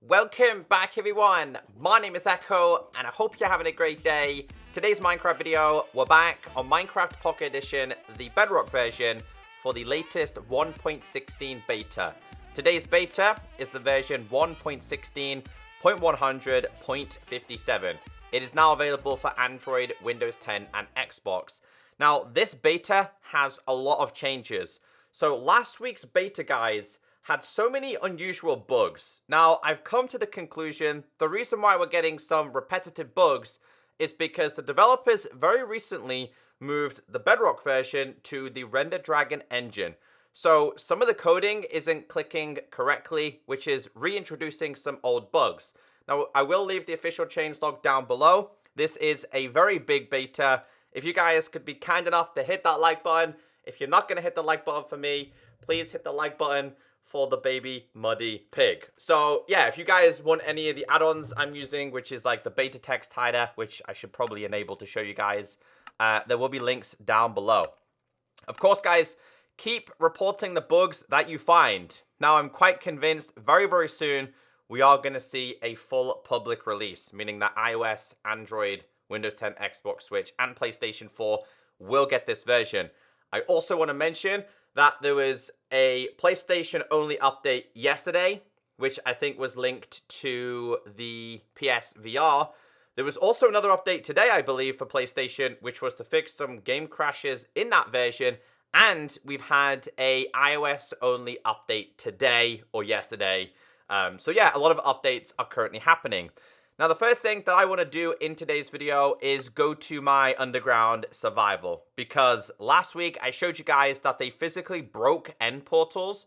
Welcome back everyone, my name is Echo and I hope you're having a great day. Today's Minecraft video, we're back on Minecraft Pocket Edition, the Bedrock version for the latest 1.16 beta. Today's beta is the version 1.16.100.57. It is now available for Android, Windows 10 and Xbox. Now this beta has a lot of changes. So last week's beta, guys, had so many unusual bugs. Now, I've come to the conclusion the reason why we're getting some repetitive bugs is because the developers very recently moved the Bedrock version to the Render Dragon engine. So some of the coding isn't clicking correctly, which is reintroducing some old bugs. Now, I will leave the official changelog down below. This is a very big beta. If you guys could be kind enough to hit that like button. If you're not going to hit the like button for me, please hit the like button for the baby muddy pig. So yeah, if you guys want any of the add-ons I'm using, which is like the beta text hider, which I should probably enable to show you guys, there will be links down below. Of course, guys, keep reporting the bugs that you find. Now, I'm quite convinced very soon we are going to see a full public release, meaning that iOS, Android, Windows 10, Xbox, Switch, and PlayStation 4 will get this version. I also want to mention that there was a PlayStation only update yesterday, which I think was linked to the PSVR. There was also another update today, I believe, for PlayStation, which was to fix some game crashes in that version. And we've had a iOS only update today or yesterday. So yeah, a lot of updates are currently happening. Now, the first thing that I want to do in today's video is go to my underground survival, because last week I showed you guys that they physically broke nether portals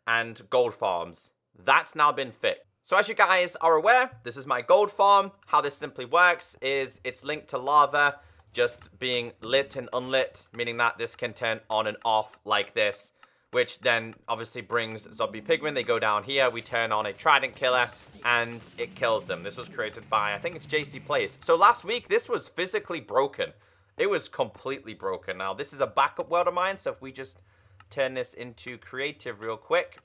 and gold farms. That's now been fixed. So as you guys are aware, this is my gold farm. How this simply works is it's linked to lava just being lit and unlit, meaning that this can turn on and off like this, which then obviously brings zombie pigmen. They go down here, we turn on a trident killer, and it kills them. This was created by, I think it's JC Plays. So last week, this was physically broken. It was completely broken. Now, this is a backup world of mine, so if we just turn this into creative real quick,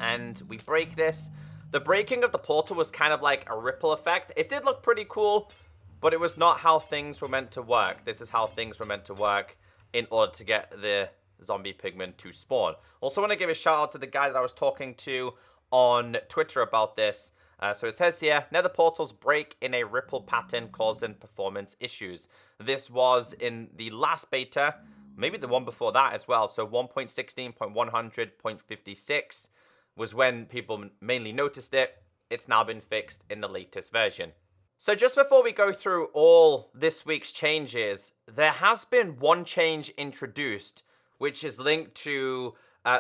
and we break this. The breaking of the portal was kind of like a ripple effect. It did look pretty cool, but it was not how things were meant to work. This is how things were meant to work in order to get the zombie pigmen to spawn. Also want to give a shout out to the guy that I was talking to on Twitter about this. So it says here, nether portals break in a ripple pattern causing performance issues. This was in the last beta, maybe the one before that as well. So 1.16.100.56 was when people mainly noticed it. It's now been fixed in the latest version. So just before we go through all this week's changes, there has been one change introduced, which is linked to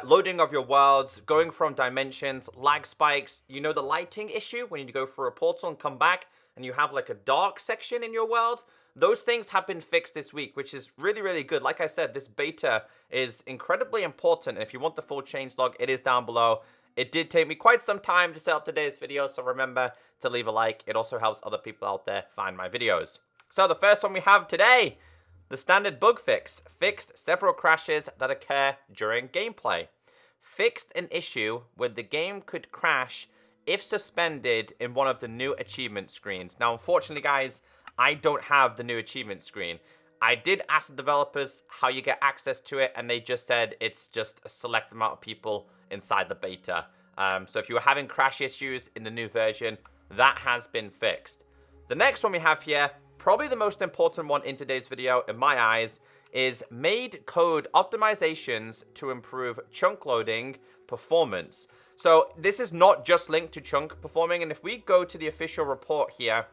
loading of your worlds, going from dimensions, lag spikes. You know the lighting issue when you go through a portal and come back and you have like a dark section in your world? Those things have been fixed this week, which is really good. Like I said, this beta is incredibly important. And if you want the full changelog, it is down below. It did take me quite some time to set up today's video, so remember to leave a like. It also helps other people out there find my videos. So the first one we have today, the standard bug fix. Fixed several crashes that occur during gameplay. Fixed an issue where the game could crash if suspended in one of the new achievement screens. Now, unfortunately, guys, I don't have the new achievement screen. I did ask the developers how you get access to it, and they just said it's just a select amount of people inside the beta. So if you were having crash issues in the new version, that has been fixed. The next one we have here, probably the most important one in today's video, in my eyes, is made code optimizations to improve chunk loading performance. So this is not just linked to chunk performing, and if we go to the official report here,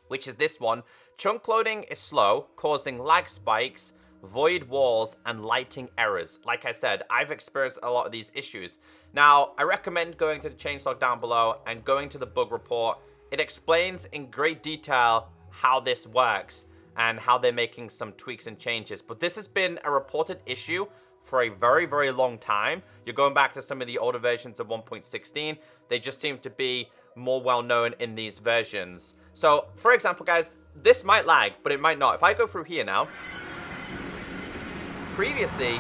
which is this one, chunk loading is slow, causing lag spikes, void walls, and lighting errors. Like I said, I've experienced a lot of these issues. Now, I recommend going to the changelog down below and going to the bug report. It explains in great detail how this works and how they're making some tweaks and changes. But this has been a reported issue for a very long time. You're going back to some of the older versions of 1.16. They just seem to be more well known in these versions. So, for example, guys, this might lag, but it might not. If I go through here now, previously,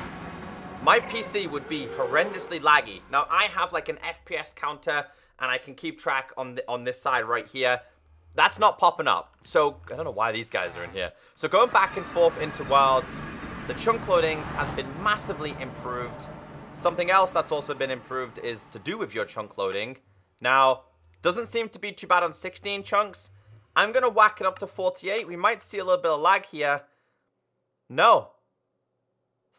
my PC would be horrendously laggy. Now, I have like an FPS counter, and I can keep track on this side right here. That's not popping up. So, I don't know why these guys are in here. So, going back and forth into worlds, the chunk loading has been massively improved. Something else that's also been improved is to do with your chunk loading. Now, doesn't seem to be too bad on 16 chunks. I'm going to whack it up to 48. We might see a little bit of lag here. No.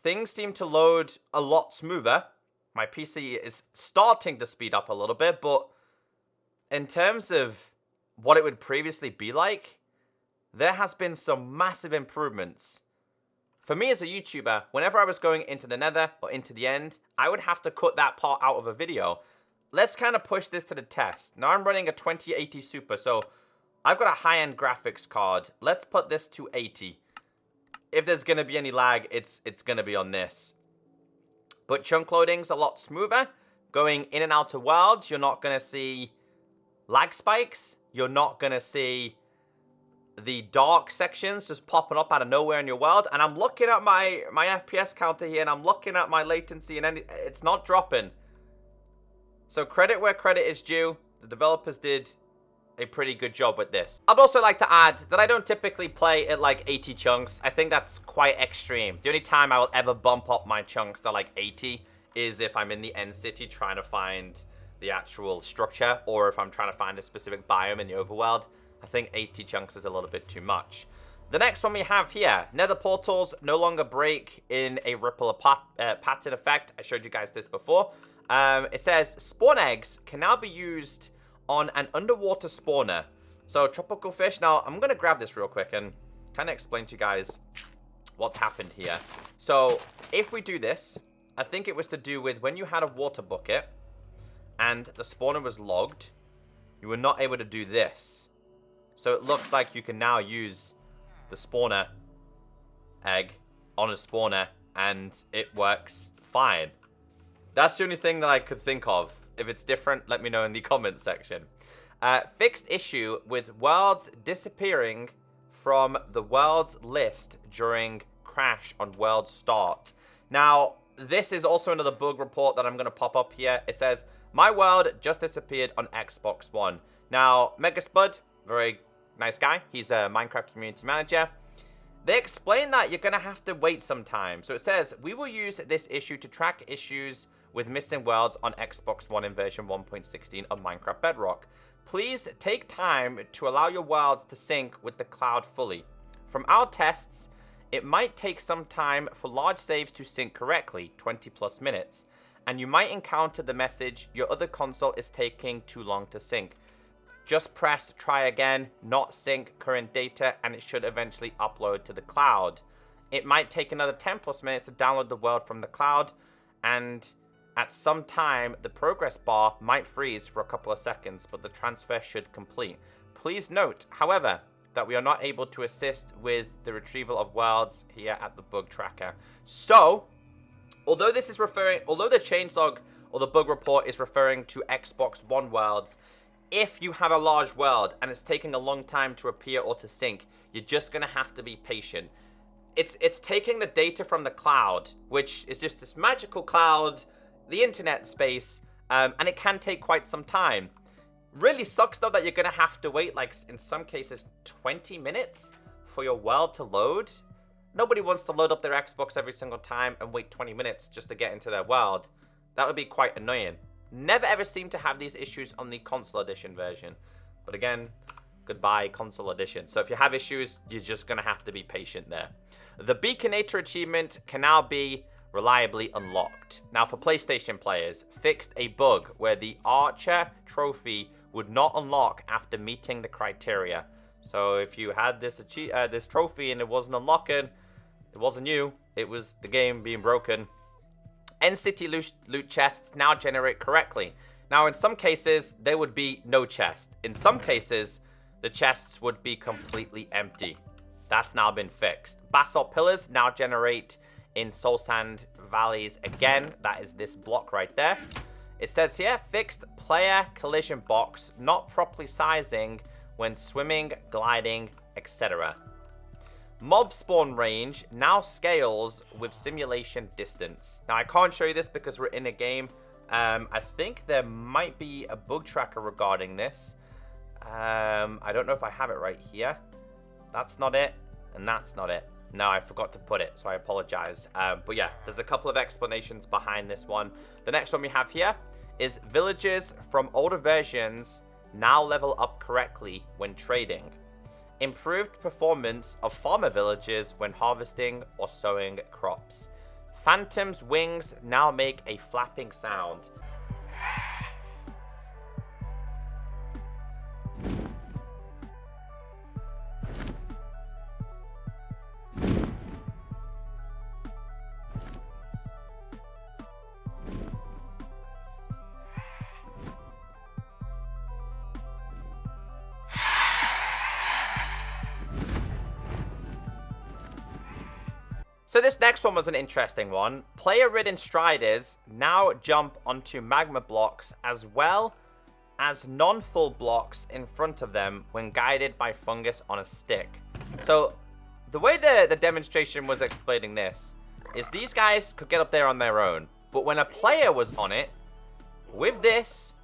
Things seem to load a lot smoother. My PC is starting to speed up a little bit, but in terms of what it would previously be like, there has been some massive improvements. For me as a YouTuber, whenever I was going into the nether or into the end, I would have to cut that part out of a video. Let's kind of push this to the test. Now I'm running a 2080 Super, so I've got a high-end graphics card. Let's put this to 80. If there's going to be any lag, it's going to be on this. But chunk loading's a lot smoother. Going in and out of worlds, you're not going to see lag spikes. You're not going to see the dark sections just popping up out of nowhere in your world. And I'm looking at my FPS counter here, and I'm looking at my latency, and it's not dropping. So credit where credit is due. The developers did a pretty good job with this. I'd also like to add that I don't typically play at like 80 chunks. I think that's quite extreme. The only time I will ever bump up my chunks to like 80 is if I'm in the end city trying to find the actual structure, or if I'm trying to find a specific biome in the overworld. I think 80 chunks is a little bit too much. The next one we have here, nether portals no longer break in a ripple pattern effect. I showed you guys this before. It says spawn eggs can now be used on an underwater spawner. So tropical fish. Now I'm going to grab this real quick and kind of explain to you guys what's happened here. So if we do this, I think it was to do with when you had a water bucket and the spawner was logged, you were not able to do this. So it looks like you can now use the spawner egg on a spawner and it works fine. That's the only thing that I could think of. If it's different, let me know in the comments section. Fixed issue with worlds disappearing from the worlds list during crash on world start. Now, this is also another bug report that I'm going to pop up here. It says, my world just disappeared on Xbox One. Now, Megaspud, very nice guy. He's a Minecraft community manager. They explain that you're going to have to wait some time. So it says, we will use this issue to track issues with missing worlds on Xbox One in version 1.16 of Minecraft Bedrock. Please take time to allow your worlds to sync with the cloud fully. From our tests, it might take some time for large saves to sync correctly, 20+ minutes, and you might encounter the message, your other console is taking too long to sync. Just press try again, not sync current data, and it should eventually upload to the cloud. It might take another 10+ minutes to download the world from the cloud, and at some time, the progress bar might freeze for a couple of seconds, but the transfer should complete. Please note, however, that we are not able to assist with the retrieval of worlds here at the bug tracker. So, although the changelog or the bug report is referring to Xbox One worlds, if you have a large world and it's taking a long time to appear or to sync, you're just going to have to be patient. It's taking the data from the cloud, which is just this magical cloud, the internet space, and it can take quite some time. Really sucks though that you're gonna have to wait, like in some cases 20 minutes for your world to load. Nobody wants to load up their Xbox every single time and wait 20 minutes just to get into their world. That would be quite annoying. Never ever seem to have these issues on the console edition version, but again, goodbye console edition. So if you have issues, you're just gonna have to be patient there. The Beaconator achievement can now be reliably unlocked. Now for PlayStation players, fixed a bug where the Archer trophy would not unlock after meeting the criteria. So if you had this trophy and it wasn't unlocking, it wasn't you, it was the game being broken. End city loot chests now generate correctly. Now in some cases, there would be no chest. In some cases, the chests would be completely empty. That's now been fixed. Basalt pillars now generate in soul sand valleys again. That is this block right there. It says here, fixed player collision box not properly sizing when swimming, gliding, etc. Mob spawn range now scales with simulation distance. Now, I can't show you this because we're in a game. I think there might be a bug tracker regarding this. I don't know if I have it right here. That's not it, and that's not it. No, I forgot to put it, so I apologize. But yeah, there's a couple of explanations behind this one. The next one we have here is villagers from older versions now level up correctly when trading. Improved performance of farmer villagers when harvesting or sowing crops. Phantom's wings now make a flapping sound. So this next one was an interesting one. Player-ridden striders now jump onto magma blocks as well as non-full blocks in front of them when guided by fungus on a stick. So the way the demonstration was explaining this is these guys could get up there on their own, but when a player was on it, with this,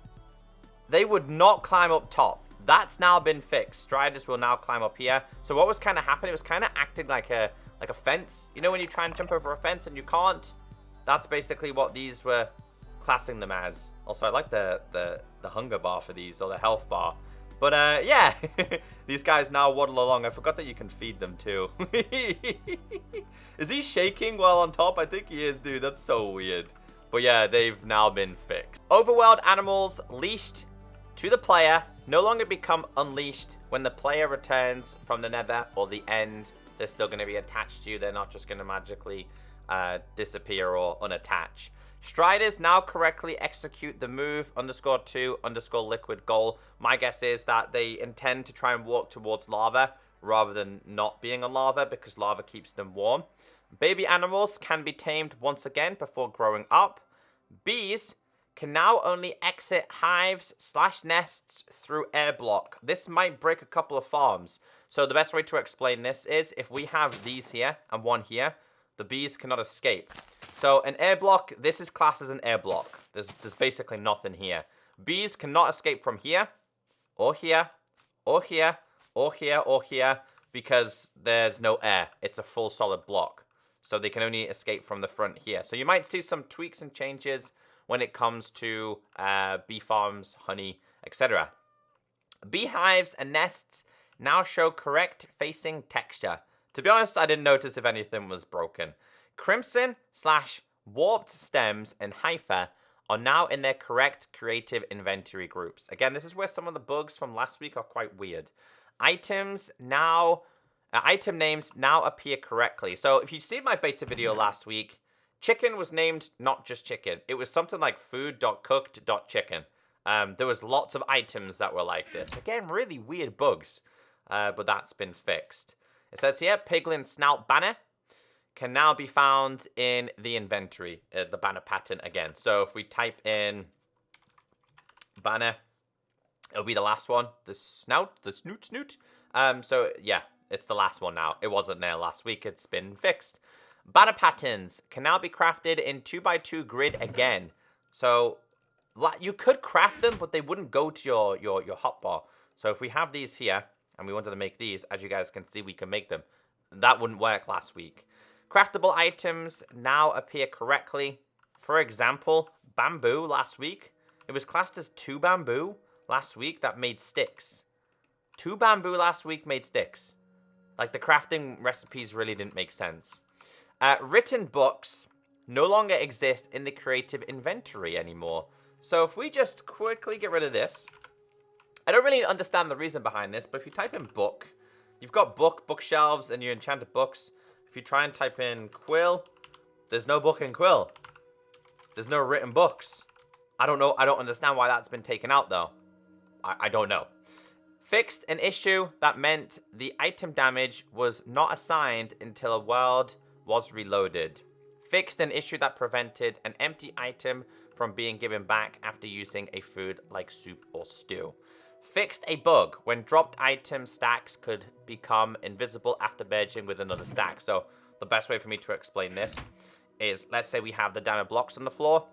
they would not climb up top. That's now been fixed. Striders will now climb up here. So what was kind of happening, it was kind of acting like a fence. You know when you try and jump over a fence and you can't? That's basically what these were classing them as. Also, I like the hunger bar for these, or the health bar. But yeah, these guys now waddle along. I forgot that you can feed them too. Is he shaking while on top? I think he is, dude. That's so weird. But yeah, they've now been fixed. Overworld animals leashed to the player no longer become unleashed when the player returns from the nether or the end. They're still going to be attached to you. They're not just going to magically disappear or unattach. Striders now correctly execute the move _2_liquid goal. My guess is that they intend to try and walk towards lava rather than not being on lava because lava keeps them warm. Baby animals can be tamed once again before growing up. Bees can now only exit hives/nests through air block. This might break a couple of farms. So the best way to explain this is if we have these here and one here, the bees cannot escape. So an air block, this is classed as an air block. There's basically nothing here. Bees cannot escape from here, or here, or here, or here, or here, because there's no air. It's a full solid block. So they can only escape from the front here. So you might see some tweaks and changes when it comes to bee farms, honey, etc. Beehives and nests now show correct facing texture. To be honest, I didn't notice if anything was broken. Crimson/warped stems and hypha are now in their correct creative inventory groups. Again, this is where some of the bugs from last week are quite weird. Item names now appear correctly. So if you've seen my beta video last week, chicken was named not just chicken. It was something like food.cooked.chicken. There was lots of items that were like this. Again, really weird bugs, but that's been fixed. It says here, piglin snout banner can now be found in the inventory, the banner pattern again. So if we type in banner, it'll be the last one. The snoot. So yeah, it's the last one now. It wasn't there last week. It's been fixed. Banner patterns can now be crafted in 2x2 grid again. So you could craft them, but they wouldn't go to your hotbar. So if we have these here, and we wanted to make these, as you guys can see, we can make them. That wouldn't work last week. Craftable items now appear correctly. For example, bamboo last week. It was classed as 2 bamboo last week that made sticks. 2 bamboo last week made sticks. Like, the crafting recipes really didn't make sense. Written books no longer exist in the creative inventory anymore. So if we just quickly get rid of this. I don't really understand the reason behind this, but if you type in book, you've got bookshelves and your enchanted books. If you try and type in quill, there's no book in quill. There's no written books. I don't know. I don't understand why that's been taken out, though. I don't know. Fixed an issue that meant the item damage was not assigned until a world was reloaded. Fixed an issue that prevented an empty item from being given back after using a food like soup or stew. Fixed a bug when dropped item stacks could become invisible after merging with another stack. So the best way for me to explain this is, let's say we have the diamond blocks on the floor.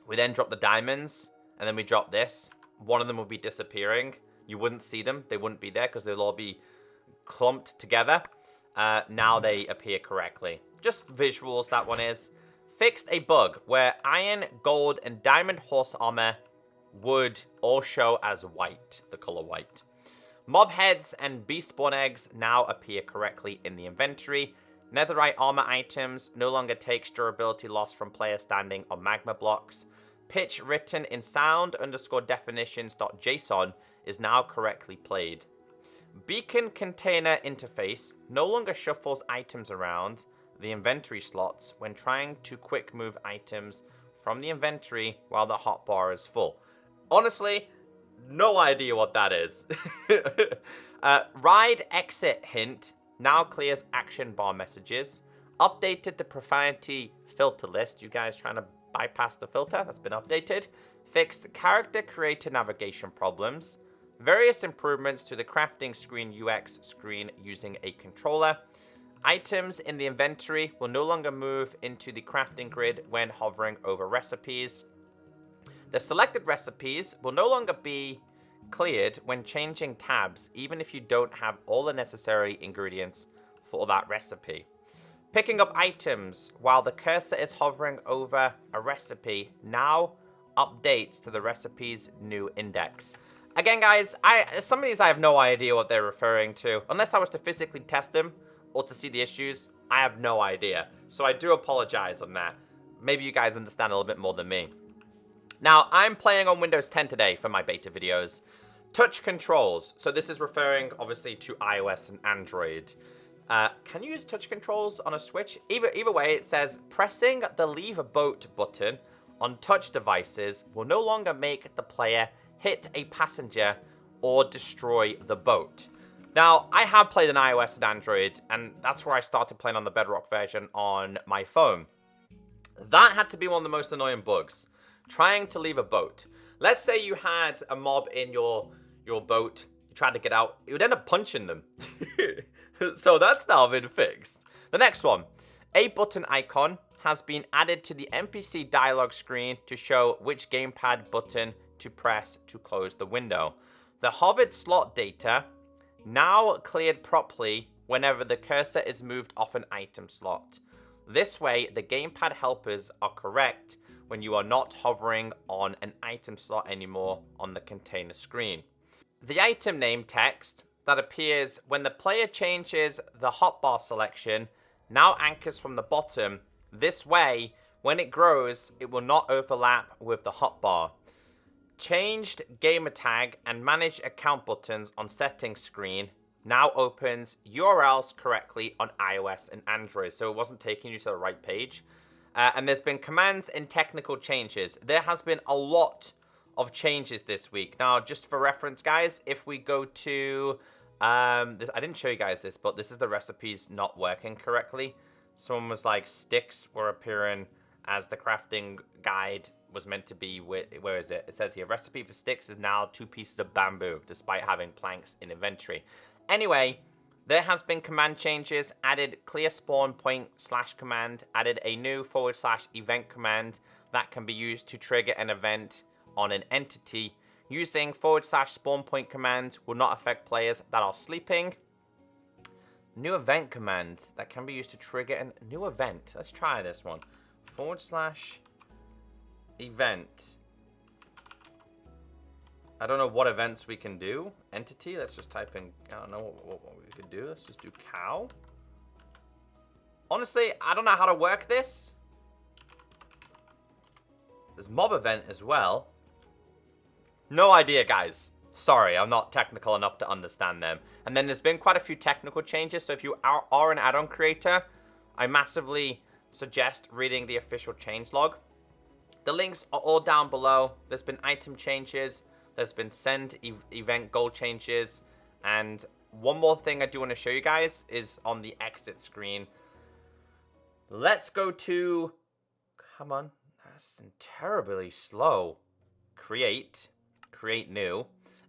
We then drop the diamonds, and then we drop this. One of them will be disappearing. You wouldn't see them. They wouldn't be there because they'll all be clumped together. Now they appear correctly. Just visuals, that one is. Fixed a bug where iron, gold, and diamond horse armor would all show as white, the color white. Mob heads and beast spawn eggs now appear correctly in the inventory. Netherite armor items no longer takes durability loss from players standing on magma blocks. Pitch written in sound_definitions.json is now correctly played. Beacon container interface no longer shuffles items around the inventory slots when trying to quick move items from the inventory while the hotbar is full. Honestly, no idea what that is. Ride exit hint now clears action bar messages. Updated the profanity filter list. You guys trying to bypass the filter? That's been updated. Fixed character creator navigation problems. Various improvements to the crafting screen UX screen using a controller. Items in the inventory will no longer move into the crafting grid when hovering over recipes. The selected recipes will no longer be cleared when changing tabs, even if you don't have all the necessary ingredients for that recipe. Picking up items while the cursor is hovering over a recipe now updates to the recipe's new index. Again, guys, some of these I have no idea what they're referring to. Unless I was to physically test them or to see the issues, I have no idea. So I do apologize on that. Maybe you guys understand a little bit more than me. Now, I'm playing on Windows 10 today for my beta videos. Touch controls. So this is referring, obviously, to iOS and Android. Can you use touch controls on a Switch? Either way, it says, pressing the Leave a Boat button on touch devices will no longer make the player hit a passenger or destroy the boat. Now, I have played on iOS and Android, and that's where I started playing on the Bedrock version on my phone. That had to be one of the most annoying bugs. Trying to leave a boat. Let's say you had a mob in your boat, you tried to get out, you would end up punching them. So that's now been fixed. The next one, a button icon has been added to the NPC dialog screen to show which gamepad button to press to close the window. The hovered slot data now cleared properly whenever the cursor is moved off an item slot. This way, the gamepad helpers are correct when you are not hovering on an item slot anymore on the container screen. The item name text that appears when the player changes the hotbar selection now anchors from the bottom. This way, when it grows, it will not overlap with the hotbar. Changed gamer tag and manage account buttons on settings screen now opens URLs correctly on iOS and Android, so it wasn't taking you to the right page. And there's been commands and technical changes. There has been a lot of changes this week. Now, just for reference, guys, if we go to... I didn't show you guys this, but this is the recipes not working correctly. Someone was like, sticks were appearing as the crafting guide was meant to be. Where is it? It says here, recipe for sticks is now 2 pieces of bamboo, despite having planks in inventory. Anyway... There has been command changes, added clear spawn point / command, added a new / event command that can be used to trigger an event on an entity. Using / spawn point command will not affect players that are sleeping. New event command that can be used to trigger a new event. Let's try this one. / event. I don't know what events we can do. Entity, let's just type in, I don't know what we could do. Let's just do cow. Honestly, I don't know how to work this. There's mob event as well. No idea, guys. Sorry, I'm not technical enough to understand them. And then there's been quite a few technical changes. So if you are an add-on creator, I massively suggest reading the official changelog. The links are all down below. There's been item changes. There's been send event goal changes. And one more thing I do want to show you guys is on the exit screen. Let's go to... Come on. That's terribly slow. Create new.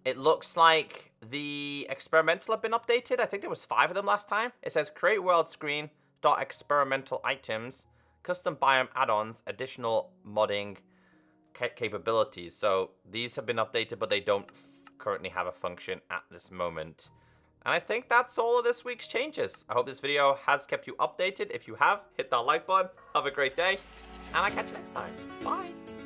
It looks like the experimental have been updated. I think there was 5 of them last time. It says create world screen, dot experimental items, custom biome add-ons, additional modding capabilities. So these have been updated, but they don't currently have a function at this moment. And I think that's all of this week's changes. I hope this video has kept you updated. If you have, hit that like button. Have a great day, and I'll catch you next time. Bye.